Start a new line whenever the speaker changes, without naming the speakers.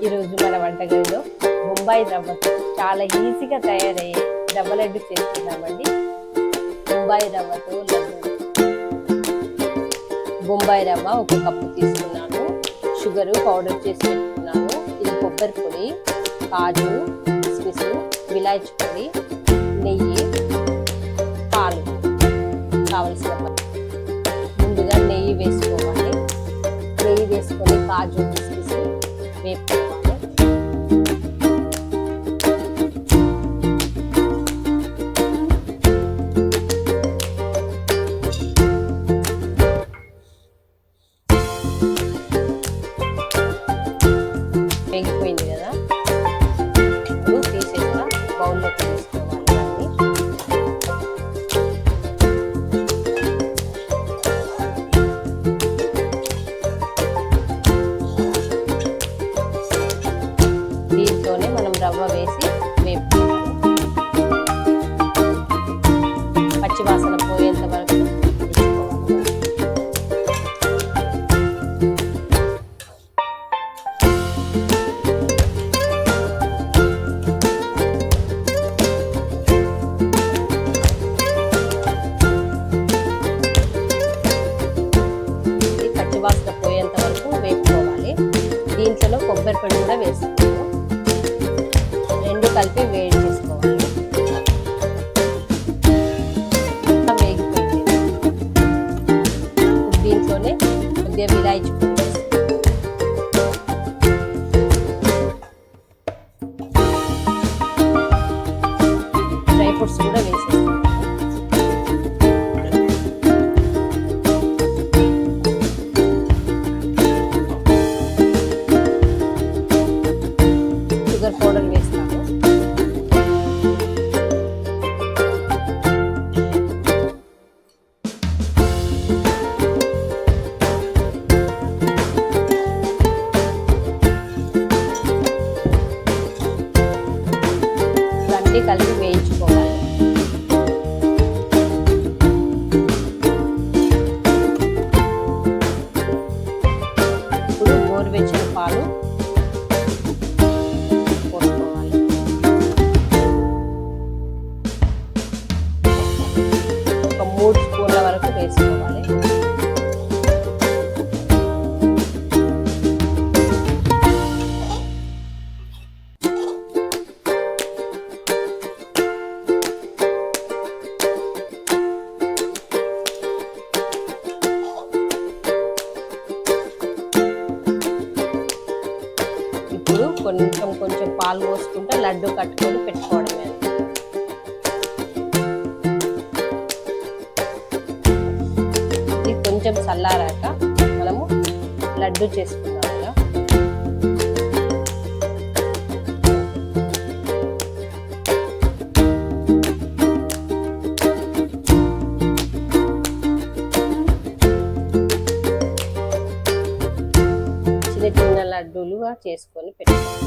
ఈరోజు మన వంటగదిలో బొంబాయి రవ్వతో చాలా ఈజీగా తయారయ్యే రవ్వ లడ్డు చేస్తున్నామండి. బొంబాయి రవ్వతో లడ్డు. బొంబాయి రవ్వ 1 కప్పు తీసుకున్నాను. షుగరు పౌడర్ చేసి పెట్టుకున్నాను. ఇది కొబ్బరి పొడి, కాజు, కిస్మిస్, విలాయచీ పొడి, నెయ్యి, పాలు కావలసిన. ముందుగా నెయ్యి వేసుకోవాలి. నెయ్యి వేసుకొని కాజు, కిస్మిస్ వేపుకోవాలి. వేగిపోయింది కదా, ఇప్పుడు తీసేస్తా. బౌల్లోకి తీసుకోవాలి. దీంతోనే మనం రవ్వ వేసి వేపుకోవాలి. పచ్చి వాసన పోయేంత వరకు వాసన పోయేంత వరకు వేపుకోవాలి. దీంట్లో కొబ్బరి పొడి కూడా వేసుకోవాలి. రెండు కలిపి వేడి చేసుకోవాలి. వేగిపోయింది. దీంట్లోనే కొద్దిగా విలాయచీ పొడి డ్రై ఫ్రూట్స్ కూడా వేసేస్తాం. షుగర్ పౌడర్ వేస్తాము. ఇవన్నీ కలిపి వేయించుకోవాలి. ఇప్పుడు గోరువెచ్చని పాలు పోసుకోవాలి. ఒక 3 స్పూన్ల వరకు వేసుకోవాలి. ఇప్పుడు కొంచెం పాలు పోసుకుంటే లడ్డు కట్టుకొని పెట్టుకోవడమే. ఇది కొంచెం చల్లారాక మనము లడ్డు చేసుకుందాం. చిన్న చిన్న లడ్డూలుగా చేసుకొని పెట్టుకోవాలి.